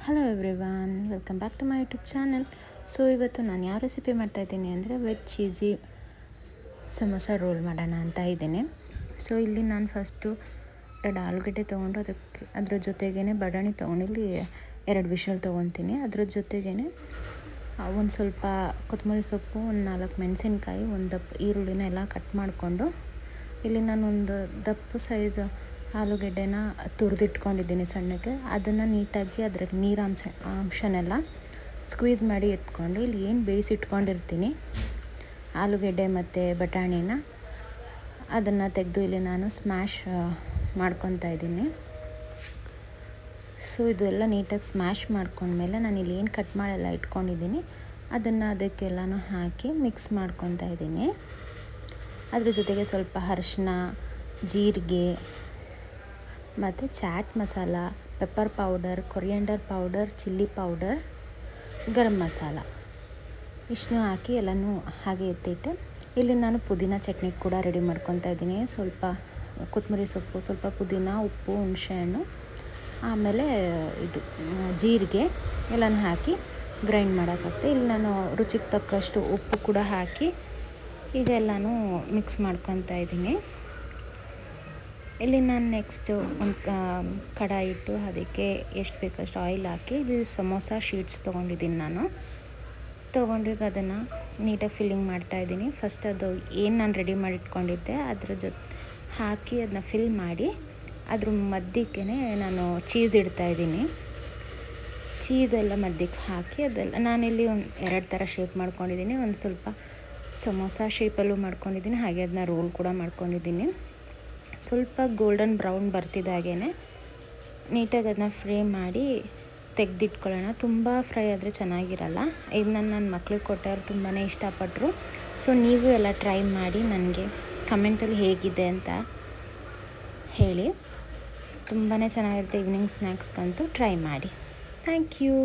Hello everyone, welcome back to my YouTube channel. So ಇವತ್ತು ನಾನು ಯಾವ ರೆಸಿಪಿ ಮಾಡ್ತಾಯಿದ್ದೀನಿ ಅಂದರೆ ವೆಜ್ ಚೀಸಿ ಸಮೋಸ ರೋಲ್ ಮಾಡೋಣ ಅಂತ ಇದ್ದೀನಿ. ಸೊ ಇಲ್ಲಿ ನಾನು ಫಸ್ಟು 2 ಆಲೂಗಡ್ಡೆ ತೊಗೊಂಡು ಅದ್ರ ಜೊತೆಗೇ ಬಟಾಣಿ ತೊಗೊಂಡು ಇಲ್ಲಿ 2 ವಿಷಲ್ ತೊಗೊತೀನಿ. ಅದ್ರ ಜೊತೆಗೇ ಒಂದು ಸ್ವಲ್ಪ ಕೊತ್ತಂಬರಿ ಸೊಪ್ಪು, ಒಂದು 4 ಮೆಣಸಿನ್ಕಾಯಿ, ಒಂದು ದಪ್ಪ ಈರುಳ್ಳಿನ ಎಲ್ಲ ಕಟ್ ಮಾಡಿಕೊಂಡು ಇಲ್ಲಿ ನಾನೊಂದು ದಪ್ಪ ಸೈಜ್ ಆಲೂಗೆಡ್ಡೆನ ತುರಿದಿಟ್ಕೊಂಡಿದ್ದೀನಿ ಸಣ್ಣಕ್ಕೆ. ಅದನ್ನು ನೀಟಾಗಿ ಅದ್ರ ಅಂಶನೆಲ್ಲ ಸ್ಕ್ವೀಸ್ ಮಾಡಿ ಎತ್ಕೊಂಡು ಇಲ್ಲಿ ಏನು ಬೇಯಿಸಿಟ್ಕೊಂಡಿರ್ತೀನಿ ಆಲೂಗೆಡ್ಡೆ ಮತ್ತು ಬಟಾಣಿನ ಅದನ್ನು ತೆಗೆದು ಇಲ್ಲಿ ನಾನು ಸ್ಮ್ಯಾಶ್ ಮಾಡ್ಕೊತಾ ಇದ್ದೀನಿ. ಸೊ ಇದೆಲ್ಲ ನೀಟಾಗಿ ಸ್ಮ್ಯಾಶ್ ಮಾಡ್ಕೊಂಡ್ಮೇಲೆ ನಾನು ಇಲ್ಲಿ ಏನು ಕಟ್ ಮಾಡೆಲ್ಲ ಇಟ್ಕೊಂಡಿದ್ದೀನಿ ಅದನ್ನು ಅದಕ್ಕೆಲ್ಲನೂ ಹಾಕಿ ಮಿಕ್ಸ್ ಮಾಡ್ಕೊತಾ ಇದ್ದೀನಿ. ಅದ್ರ ಜೊತೆಗೆ ಸ್ವಲ್ಪ ಅರಿಶಿನ, ಜೀರಿಗೆ ಮತ್ತು chaat masala, pepper powder, coriander powder, chilli powder, garam masala ಇಷ್ಟನ್ನು ಹಾಕಿ ಎಲ್ಲನೂ ಹಾಗೆ ಎತ್ತಿಟ್ಟು ಇಲ್ಲಿ ನಾನು ಪುದೀನ ಚಟ್ನಿ ಕೂಡ ರೆಡಿ ಮಾಡ್ಕೊತಾ ಇದ್ದೀನಿ. ಸ್ವಲ್ಪ ಕೊತ್ತಂಬರಿ ಸೊಪ್ಪು, ಸ್ವಲ್ಪ ಪುದೀನ, ಉಪ್ಪು, ಹುಣಸೆಹಣ್ಣು, ಆಮೇಲೆ ಇದು ಜೀರಿಗೆ ಎಲ್ಲನೂ ಹಾಕಿ ಗ್ರೈಂಡ್ ಮಾಡೋಕ್ಕಾಗ್ತದೆ. ಇಲ್ಲಿ ನಾನು ರುಚಿಗೆ ತಕ್ಕಷ್ಟು ಉಪ್ಪು ಕೂಡ ಹಾಕಿ ಈಗ ಎಲ್ಲನೂ ಮಿಕ್ಸ್ ಮಾಡ್ಕೊತಾ ಇದ್ದೀನಿ. ಇಲ್ಲಿ ನಾನು ನೆಕ್ಸ್ಟು ಒಂದು ಕಡಾಯಿ ಇಟ್ಟು ಅದಕ್ಕೆ ಎಷ್ಟು ಬೇಕಷ್ಟು ಆಯಿಲ್ ಹಾಕಿ ಇದು ಸಮೋಸ ಶೀಟ್ಸ್ ತೊಗೊಂಡಿದ್ದೀನಿ ನಾನು. ತೊಗೊಂಡೀಗ ಅದನ್ನು ನೀಟಾಗಿ ಫಿಲ್ಲಿಂಗ್ ಮಾಡ್ತಾಯಿದ್ದೀನಿ. ಫಸ್ಟ್ ಅದು ಏನು ನಾನು ರೆಡಿ ಮಾಡಿ ಇಟ್ಕೊಂಡಿದ್ದೆ ಅದ್ರ ಜೊತೆ ಹಾಕಿ ಅದನ್ನ ಫಿಲ್ ಮಾಡಿ ಅದ್ರ ಮಧ್ಯಕ್ಕೆ ನಾನು ಚೀಸ್ ಇಡ್ತಾಯಿದ್ದೀನಿ. ಚೀಸೆಲ್ಲ ಮಧ್ಯಕ್ಕೆ ಹಾಕಿ ಅದೆಲ್ಲ ನಾನಿಲ್ಲಿ ಒಂದು 2 ಥರ ಶೇಪ್ ಮಾಡ್ಕೊಂಡಿದ್ದೀನಿ. ಒಂದು ಸ್ವಲ್ಪ ಸಮೋಸ ಶೇಪಲ್ಲೂ ಮಾಡ್ಕೊಂಡಿದ್ದೀನಿ, ಹಾಗೆ ಅದನ್ನ ರೋಲ್ ಕೂಡ ಮಾಡ್ಕೊಂಡಿದ್ದೀನಿ. ಸ್ವಲ್ಪ ಗೋಲ್ಡನ್ ಬ್ರೌನ್ ಬರ್ತಿದ್ದಾಗೇ ನೀಟಾಗಿ ಅದನ್ನ ಫ್ರೈ ಮಾಡಿ ತೆಗೆದಿಟ್ಕೊಳ್ಳೋಣ. ತುಂಬ ಫ್ರೈ ಆದರೆ ಚೆನ್ನಾಗಿರಲ್ಲ. ಇದನ್ನ ನನ್ನ ಮಕ್ಳಿಗೆ ಕೊಟ್ಟೆ, ಅವ್ರು ತುಂಬಾ ಇಷ್ಟಪಟ್ಟರು. ಸೊ ನೀವು ಎಲ್ಲ ಟ್ರೈ ಮಾಡಿ ನನಗೆ ಕಮೆಂಟಲ್ಲಿ ಹೇಗಿದೆ ಅಂತ ಹೇಳಿ. ತುಂಬಾ ಚೆನ್ನಾಗಿರುತ್ತೆ. ಈವ್ನಿಂಗ್ ಸ್ನ್ಯಾಕ್ಸ್ಗಂತೂ ಟ್ರೈ ಮಾಡಿ. Thank you.